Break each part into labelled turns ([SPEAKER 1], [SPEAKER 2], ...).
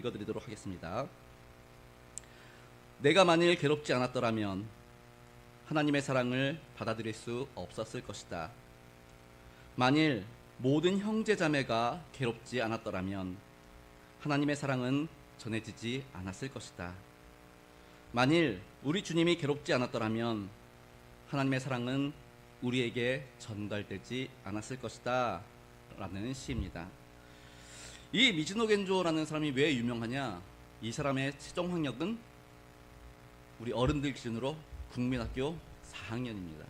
[SPEAKER 1] 읽어드리도록 하겠습니다. 내가 만일 괴롭지 않았더라면 하나님의 사랑을 받아들일 수 없었을 것이다. 만일 모든 형제자매가 괴롭지 않았더라면 하나님의 사랑은 전해지지 않았을 것이다. 만일 우리 주님이 괴롭지 않았더라면 하나님의 사랑은 우리에게 전달되지 않았을 것이다 라는 시입니다. 이 미즈노 겐조라는 사람이 왜 유명하냐? 이 사람의 최종 학력은 우리 어른들 기준으로 국민학교 4학년입니다.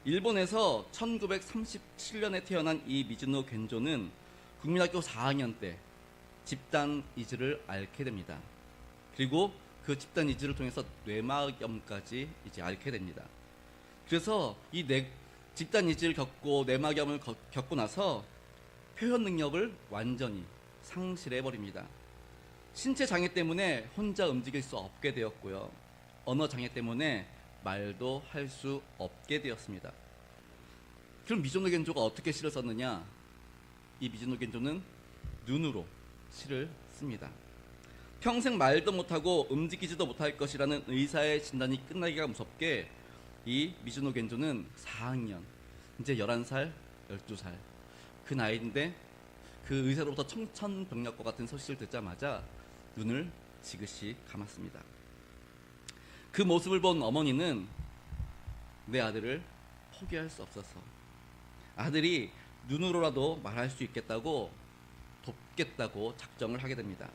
[SPEAKER 1] 일본에서 1937년에 태어난 이 미즈노 겐조는 국민학교 4학년 때 집단 이즈를 앓게 됩니다. 그리고 그 집단 이즈를 통해서 뇌막염까지 이제 앓게 됩니다. 그래서 이 집단 이즈를 겪고 뇌막염을 겪고 나서 표현 능력을 완전히 상실해 버립니다. 신체 장애 때문에 혼자 움직일 수 없게 되었고요. 언어 장애 때문에 말도 할 수 없게 되었습니다. 그럼 미즈노 겐조가 어떻게 시를 썼느냐? 이 미즈노 겐조는 눈으로 시를 씁니다. 평생 말도 못하고 움직이지도 못할 것이라는 의사의 진단이 끝나기가 무섭게 이 미즈노 겐조는 4학년, 이제 11살, 12살 그 나이인데 그 의사로부터 청천벽력과 같은 소식을 듣자마자 눈을 지그시 감았습니다. 그 모습을 본 어머니는 내 아들을 포기할 수 없어서 아들이 눈으로라도 말할 수 있겠다고 돕겠다고 작정을 하게 됩니다.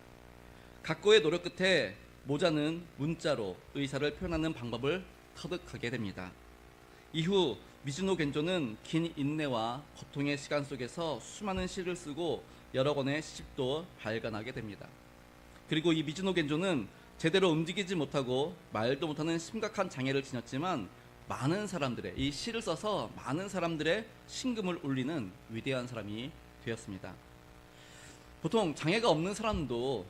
[SPEAKER 1] 각고의 노력 끝에 모자는 문자로 의사를 표현하는 방법을 터득하게 됩니다. 이후 미즈노 겐조는 긴 인내와 고통의 시간 속에서 수많은 시를 쓰고 여러 권의 시집도 발간하게 됩니다. 그리고 이 미즈노 겐조는 제대로 움직이지 못하고 말도 못하는 심각한 장애를 지녔지만 많은 사람들의 이 시를 써서 많은 사람들의 심금을 울리는 위대한 사람이 되었습니다. 보통 장애가 없는 사람도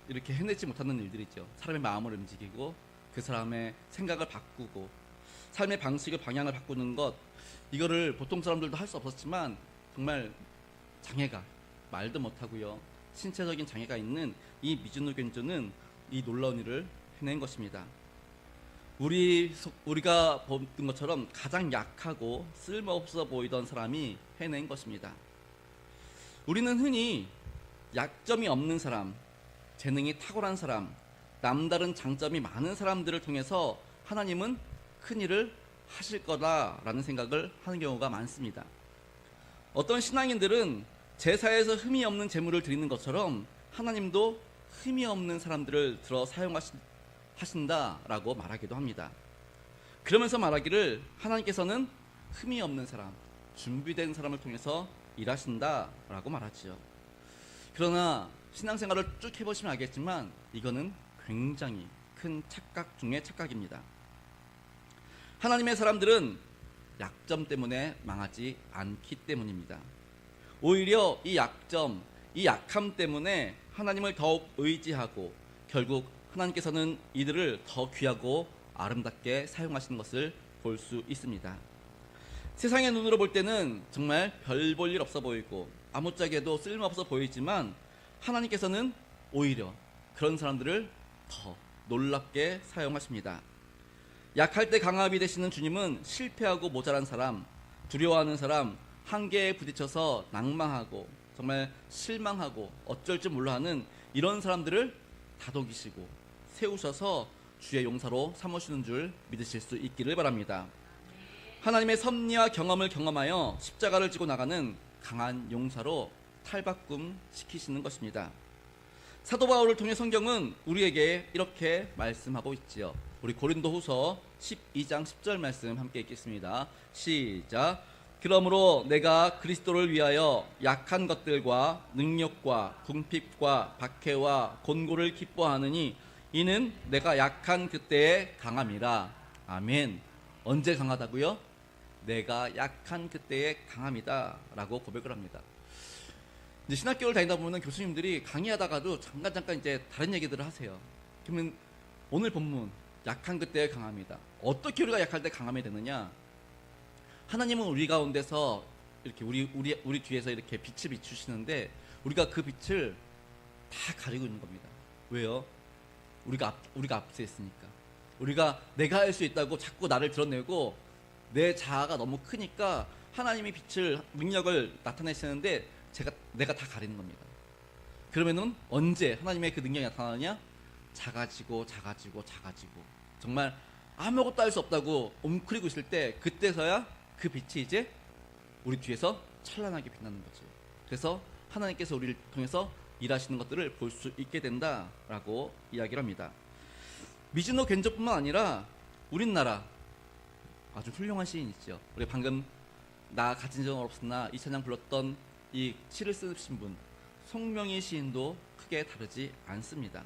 [SPEAKER 1] 이렇게 해내지 못하는 일들이죠. 사람의 마음을 움직이고 그 사람의 생각을 바꾸고 삶의 방식을 방향을 바꾸는 것, 이거를 보통 사람들도 할 수 없었지만 정말 장애가 말도 못하고요 신체적인 장애가 있는 이 미즈노 겐조는 이 놀라운 일을 해낸 것입니다. 우리가 본 것처럼 가장 약하고 쓸모없어 보이던 사람이 해낸 것입니다. 우리는 흔히 약점이 없는 사람, 재능이 탁월한 사람, 남다른 장점이 많은 사람들을 통해서 하나님은 큰 일을 하실 거다라는 생각을 하는 경우가 많습니다. 어떤 신앙인들은 제사에서 흠이 없는 제물을 드리는 것처럼 하나님도 흠이 없는 사람들을 들어 사용하신다라고 말하기도 합니다. 그러면서 말하기를 하나님께서는 흠이 없는 사람, 준비된 사람을 통해서 일하신다라고 말하지요. 그러나 신앙생활을 쭉 해보시면 알겠지만 이거는 굉장히 큰 착각 중의 착각입니다. 하나님의 사람들은 약점 때문에 망하지 않기 때문입니다. 오히려 이 약점, 이 약함 때문에 하나님을 더욱 의지하고 결국 하나님께서는 이들을 더 귀하고 아름답게 사용하시는 것을 볼 수 있습니다. 세상의 눈으로 볼 때는 정말 별 볼 일 없어 보이고 아무짝에도 쓸모없어 보이지만 하나님께서는 오히려 그런 사람들을 더 놀랍게 사용하십니다. 약할 때 강함이 되시는 주님은 실패하고 모자란 사람, 두려워하는 사람, 한계에 부딪혀서 낭망하고 정말 실망하고 어쩔 줄 몰라하는 이런 사람들을 다독이시고 세우셔서 주의 용사로 삼으시는 줄 믿으실 수 있기를 바랍니다. 하나님의 섭리와 경험을 경험하여 십자가를 지고 나가는 강한 용사로 탈바꿈 시키시는 것입니다. 사도 바울을 통해 성경은 우리에게 이렇게 말씀하고 있지요. 우리 고린도후서 12장 10절 말씀 함께 읽겠습니다. 시작. 그러므로 내가 그리스도를 위하여 약한 것들과 능력과 궁핍과 박해와 곤고를 기뻐하느니 이는 내가 약한 그때의 강함이라. 아멘. 언제 강하다고요? 내가 약한 그때의 강함이다 라고 고백을 합니다. 이제 신학교를 다니다 보면 교수님들이 강의하다가도 잠깐 이제 다른 얘기들을 하세요. 그러면 오늘 본문 약한 그때의 강함이다. 어떻게 우리가 약할 때 강함이 되느냐? 하나님은 우리 가운데서 이렇게 우리 뒤에서 이렇게 빛을 비추시는데 우리가 그 빛을 다 가리고 있는 겁니다. 왜요? 우리가 앞서 있으니까. 우리가 내가 할 수 있다고 자꾸 나를 드러내고 내 자아가 너무 크니까 하나님이 빛을 능력을 나타내시는데 내가 다 가리는 겁니다. 그러면은 언제 하나님의 그 능력이 나타나느냐? 작아지고 정말 아무것도 할 수 없다고 웅크리고 있을 때 그때서야 그 빛이 이제 우리 뒤에서 찬란하게 빛나는 거죠. 그래서 하나님께서 우리를 통해서 일하시는 것들을 볼 수 있게 된다라고 이야기를 합니다. 미즈노 겐조뿐만 아니라 우리나라 아주 훌륭한 시인 있죠. 우리 방금 나 가진 적은 없으나 이 찬양 불렀던 이 시를 쓰신 분 송명희 시인도 크게 다르지 않습니다.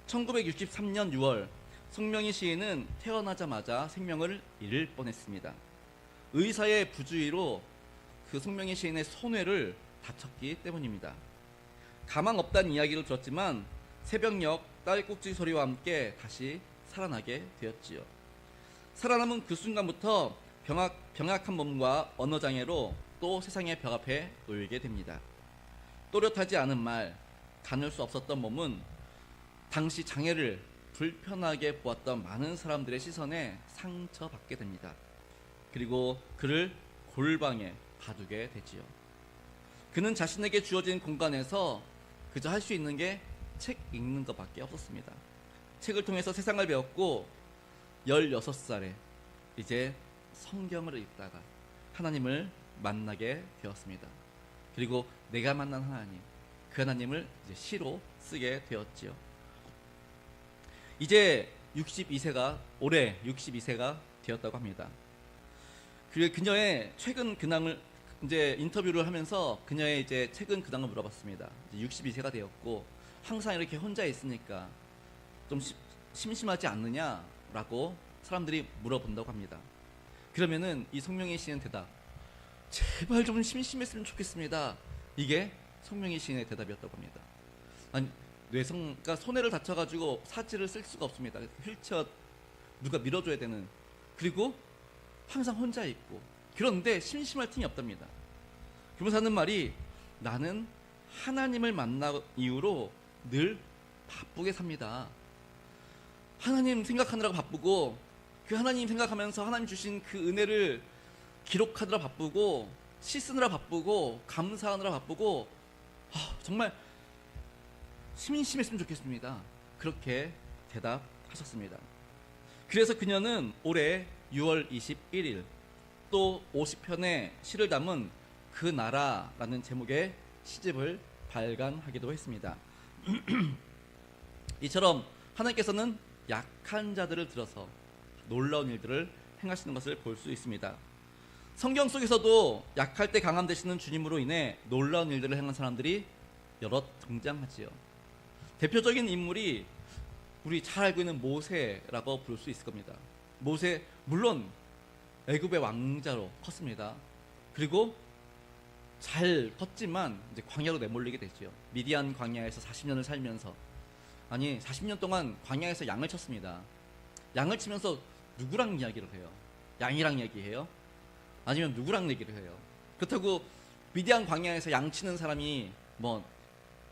[SPEAKER 1] 1963년 6월 송명희 시인은 태어나자마자 생명을 잃을 뻔했습니다. 의사의 부주의로 그 송명희 시인의 손회를 다쳤기 때문입니다. 가망 없다는 이야기를 들었지만 새벽녘 딸꾹질 소리와 함께 다시 살아나게 되었지요. 살아남은 그 순간부터 병약한 몸과 언어장애로 또 세상의 벽 앞에 놓이게 됩니다. 또렷하지 않은 말, 가눌 수 없었던 몸은 당시 장애를 불편하게 보았던 많은 사람들의 시선에 상처받게 됩니다. 그리고 그를 골방에 가두게 되지요. 그는 자신에게 주어진 공간에서 그저 할 수 있는 게 책 읽는 것밖에 없었습니다. 책을 통해서 세상을 배웠고 16살에 이제 성경을 읽다가 하나님을 만나게 되었습니다. 그리고 내가 만난 하나님, 그 하나님을 이제 시로 쓰게 되었지요. 이제 62세가 올해 62세가 되었다고 합니다. 그리고 그녀의 최근 근황을 이제 인터뷰를 하면서 그녀의 이제 최근 근황을 물어봤습니다. 이제 62세가 되었고 항상 이렇게 혼자 있으니까 좀 심심하지 않느냐라고 사람들이 물어본다고 합니다. 그러면은 이 송명희 시인의 대답, 제발 좀 심심했으면 좋겠습니다. 이게 송명희 시인의 대답이었다고 합니다. 아니 그러니까 손해를 다쳐가지고 사지를 쓸 수가 없습니다. 휠체어 누가 밀어줘야 되는. 그리고 항상 혼자 있고 그런데 심심할 틈이 없답니다. 그러면서 하는 말이 나는 하나님을 만난 이후로 늘 바쁘게 삽니다. 하나님 생각하느라 바쁘고 그 하나님 생각하면서 하나님 주신 그 은혜를 기록하느라 바쁘고 시 쓰느라 바쁘고 감사하느라 바쁘고 정말 심심했으면 좋겠습니다. 그렇게 대답하셨습니다. 그래서 그녀는 올해 6월 21일 또 50편의 시를 담은 그 나라라는 제목의 시집을 발간하기도 했습니다. 이처럼 하나님께서는 약한 자들을 들어서 놀라운 일들을 행하시는 것을 볼 수 있습니다. 성경 속에서도 약할 때 강함 되시는 주님으로 인해 놀라운 일들을 행한 사람들이 여럿 등장하지요. 대표적인 인물이 우리 잘 알고 있는 모세라고 부를 수 있을 겁니다. 모세 물론 애굽의 왕자로 컸습니다. 그리고 잘 컸지만 이제 광야로 내몰리게 되죠. 미디안 광야에서 40년을 살면서 40년 동안 광야에서 양을 쳤습니다. 양을 치면서 누구랑 이야기를 해요? 양이랑 얘기해요? 아니면 누구랑 얘기를 해요? 그렇다고 미디안 광야에서 양 치는 사람이 뭐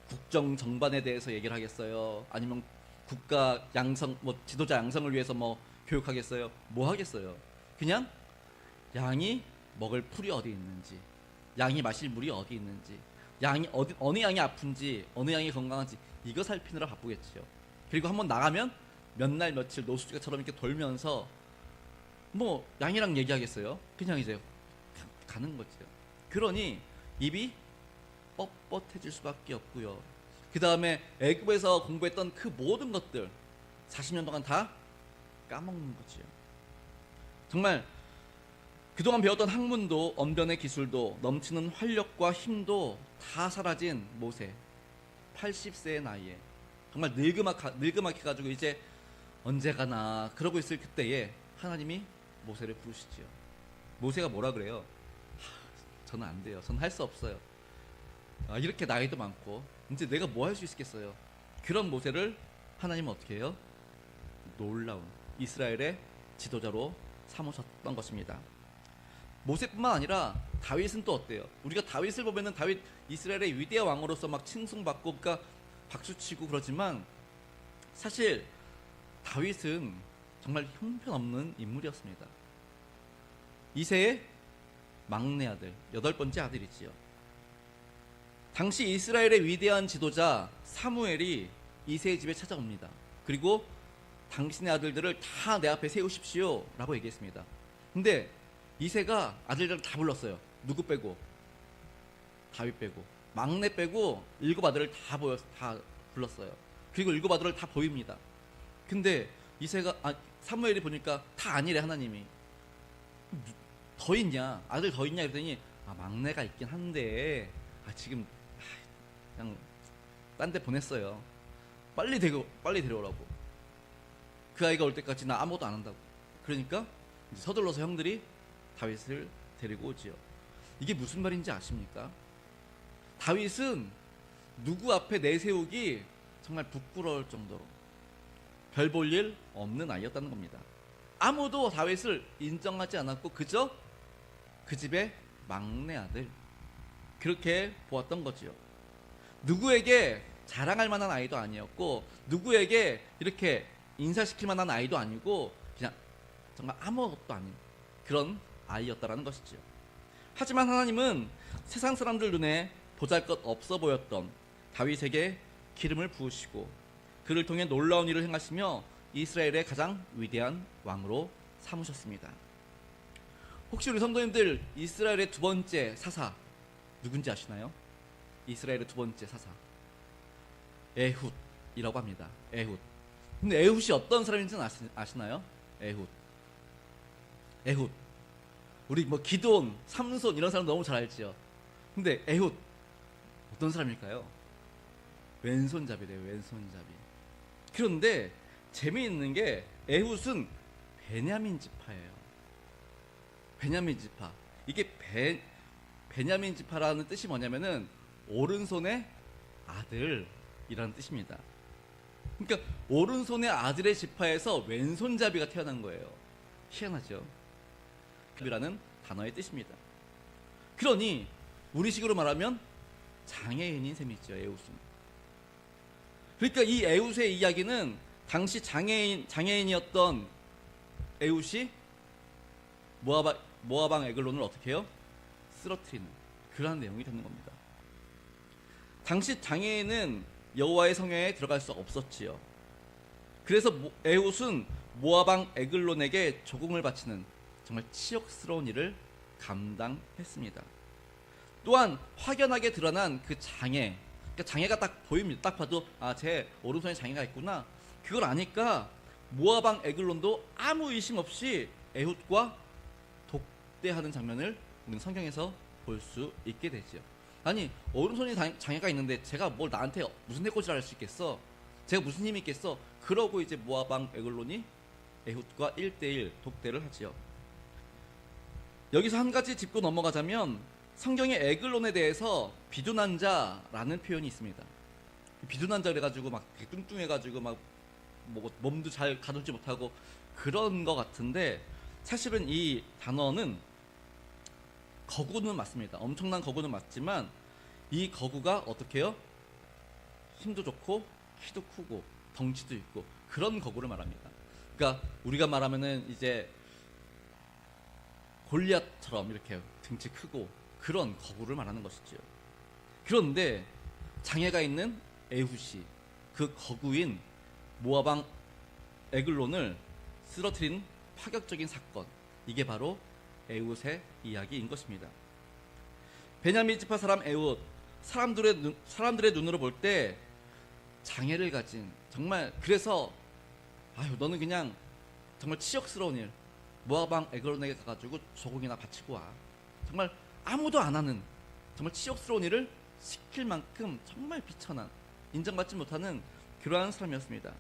[SPEAKER 1] 국정 정반에 대해서 얘기를 하겠어요? 아니면 국가 양성, 지도자 양성을 위해서 교육하겠어요? 뭐 하겠어요? 그냥 양이 먹을 풀이 어디 있는지, 양이 마실 물이 어디 있는지, 어느 양이 아픈지, 어느 양이 건강한지 이거 살피느라 바쁘겠지요. 그리고 한번 나가면 몇 날 며칠 노숙자처럼 이렇게 돌면서 양이랑 얘기하겠어요? 그냥 이제 가는 거죠. 그러니 입이 뻣뻣해질 수밖에 없고요. 그 다음에 애굽에서 공부했던 그 모든 것들 40년 동안 다 까먹는 거지요. 정말 그동안 배웠던 학문도 언변의 기술도 넘치는 활력과 힘도 다 사라진 모세 80세의 나이에 정말 늙음하게 가지고 이제 언제 가나 그러고 있을 그때에 하나님이 모세를 부르시지요. 모세가 뭐라 그래요? 저는 안 돼요. 저는 할 수 없어요. 이렇게 나이도 많고 이제 내가 뭐 할 수 있겠어요. 그런 모세를 하나님은 어떻게 해요? 놀라운 이스라엘의 지도자로 삼으셨던 것입니다. 모세뿐만 아니라 다윗은 또 어때요? 우리가 다윗을 보면은 다윗 이스라엘의 위대한 왕으로서 막 칭송받고 그러니까 박수치고 그러지만 사실 다윗은 정말 형편없는 인물이었습니다. 이새의 막내 아들, 8번째 아들이지요. 당시 이스라엘의 위대한 지도자 사무엘이 이새의 집에 찾아옵니다. 그리고 당신의 아들들을 다 내 앞에 세우십시오 라고 얘기했습니다. 근데 이새가 아들들을 다 불렀어요. 누구 빼고? 다윗 빼고, 막내 빼고 7아들을 다 불렀어요. 그리고 7아들을 다 보입니다. 근데 사무엘이 보니까 다 아니래. 하나님이 더 있냐, 아들 더 있냐 그랬더니 막내가 있긴 한데 지금 그냥 딴 데 보냈어요. 빨리 데려오라고. 그 아이가 올 때까지 나 아무것도 안 한다고. 그러니까 이제 서둘러서 형들이 다윗을 데리고 오지요. 이게 무슨 말인지 아십니까? 다윗은 누구 앞에 내세우기 정말 부끄러울 정도로 별 볼 일 없는 아이였다는 겁니다. 아무도 다윗을 인정하지 않았고 그저 그 집의 막내 아들, 그렇게 보았던 거지요. 누구에게 자랑할 만한 아이도 아니었고 누구에게 이렇게 인사시킬 만한 아이도 아니고 그냥 정말 아무것도 아닌 그런 아이였다라는 것이죠. 하지만 하나님은 세상 사람들 눈에 보잘것없어 보였던 다윗에게 기름을 부으시고 그를 통해 놀라운 일을 행하시며 이스라엘의 가장 위대한 왕으로 삼으셨습니다. 혹시 우리 성도님들 이스라엘의 두 번째 사사 누군지 아시나요? 이스라엘의 두 번째 사사 에훗이라고 합니다. 에훗. 근데 에훗이 어떤 사람인지는 아시나요? 에훗. 우리 뭐 기드온, 삼손 이런 사람 너무 잘 알지요. 근데 에훗 어떤 사람일까요? 왼손잡이래요. 왼손잡이. 그런데 재미있는 게 에훗은 베냐민 지파예요. 베냐민 지파. 이게 베냐민 지파라는 뜻이 뭐냐면은 오른손의 아들이라는 뜻입니다. 그러니까 오른손의 아들의 지파에서 왼손잡이가 태어난 거예요. 희한하죠? 이라는 단어의 뜻입니다. 그러니 우리식으로 말하면 장애인인 셈이죠. 에훗은. 그러니까 이 에훗의 이야기는 당시 장애인이었던 에훗이 모아방 에글론을 어떻게 해요? 쓰러뜨리는 그러한 내용이 되는 겁니다. 당시 장애인은 여호와의 성회에 들어갈 수 없었지요. 그래서 에훗은 모아방 에글론에게 조공을 바치는 정말 치욕스러운 일을 감당했습니다. 또한 확연하게 드러난 그 장애, 그러니까 장애가 딱 보입니다. 딱 봐도 제 오른손에 장애가 있구나. 그걸 아니까 모아방 에글론도 아무 의심 없이 에훗과 독대하는 장면을 우리는 성경에서 볼 수 있게 되죠. 아니 오른손에 장애가 있는데 제가 뭘 나한테 무슨 해코지를 할 수 있겠어? 제가 무슨 힘이 있겠어? 그러고 이제 모아방 에글론이 에훗과 1대1 독대를 하지요. 여기서 한 가지 짚고 넘어가자면 성경에 에글론에 대해서 비둔한 자라는 표현이 있습니다. 비둔한 자 그래가지고 막 뚱뚱해가지고 막 뭐 몸도 잘 가누지 못하고 그런 것 같은데 사실은 이 단어는 거구는 맞습니다. 엄청난 거구는 맞지만 이 거구가 어떻게 해요? 힘도 좋고 키도 크고 덩치도 있고 그런 거구를 말합니다. 그러니까 우리가 말하면은 이제 골리앗처럼 이렇게 등치 크고 그런 거구를 말하는 것이죠. 그런데 장애가 있는 에훗이 그 거구인 모아방 에글론을 쓰러뜨린 파격적인 사건, 이게 바로 에훗의 이야기인 것입니다. 베냐민 지파 사람 에훗, 사람들의 눈으로 볼 때 장애를 가진, 정말 그래서 너는 그냥 정말 치욕스러운 일, 모아방 에글론에게 가가지고 조공이나 바치고 와. 정말 아무도 안 하는 정말 치욕스러운 일을 시킬 만큼 정말 비천한, 인정받지 못하는 그러한 사람이었습니다.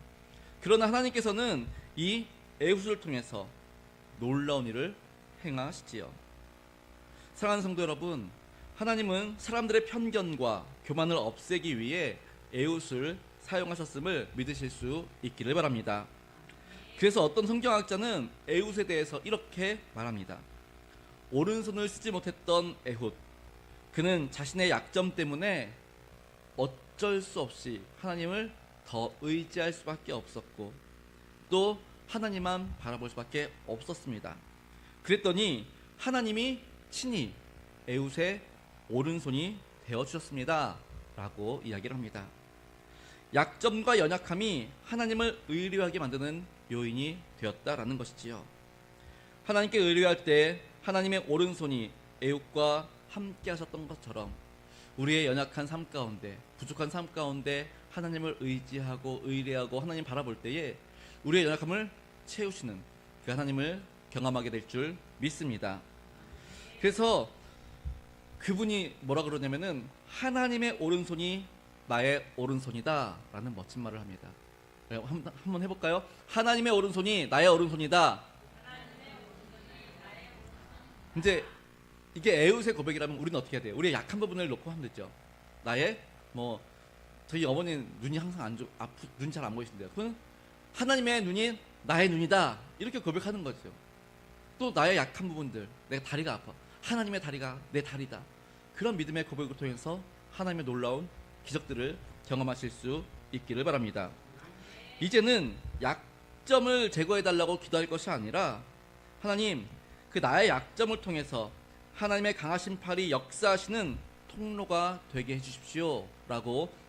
[SPEAKER 1] 그러나 하나님께서는 이 에훗을 통해서 놀라운 일을 행하시지요. 사랑하는 성도 여러분, 하나님은 사람들의 편견과 교만을 없애기 위해 에훗을 사용하셨음을 믿으실 수 있기를 바랍니다. 그래서 어떤 성경학자는 에훗에 대해서 이렇게 말합니다. 오른손을 쓰지 못했던 에훗, 그는 자신의 약점 때문에 어쩔 수 없이 하나님을 더 의지할 수밖에 없었고 또 하나님만 바라볼 수밖에 없었습니다. 그랬더니 하나님이 친히 에웃의 오른손이 되어주셨습니다 라고 이야기를 합니다. 약점과 연약함이 하나님을 의뢰하게 만드는 요인이 되었다라는 것이지요. 하나님께 의뢰할 때 하나님의 오른손이 에웃과 함께 하셨던 것처럼 우리의 연약한 삶 가운데, 부족한 삶 가운데 하나님을 의지하고 의뢰하고 하나님 바라볼 때에 우리의 연약함을 채우시는 그 하나님을 경험하게 될 줄 믿습니다. 그래서 그분이 뭐라 그러냐면은 하나님의 오른손이 나의 오른손이다 라는 멋진 말을 합니다. 한번 해볼까요? 하나님의 오른손이 나의 오른손이다. 이제 이게 에웃의 고백이라면 우리는 어떻게 해야 돼요? 우리의 약한 부분을 놓고 하면 되죠. 나의 저희 어머니는 눈이 항상 눈이 잘 안 보이신대요. 그건 하나님의 눈이 나의 눈이다 이렇게 고백하는 거죠. 또 나의 약한 부분들, 내가 다리가 아파, 하나님의 다리가 내 다리다. 그런 믿음의 고백을 통해서 하나님의 놀라운 기적들을 경험하실 수 있기를 바랍니다. 이제는 약점을 제거해달라고 기도할 것이 아니라 하나님, 그 나의 약점을 통해서 하나님의 강하신 팔이 역사하시는 통로가 되게 해주십시오 라고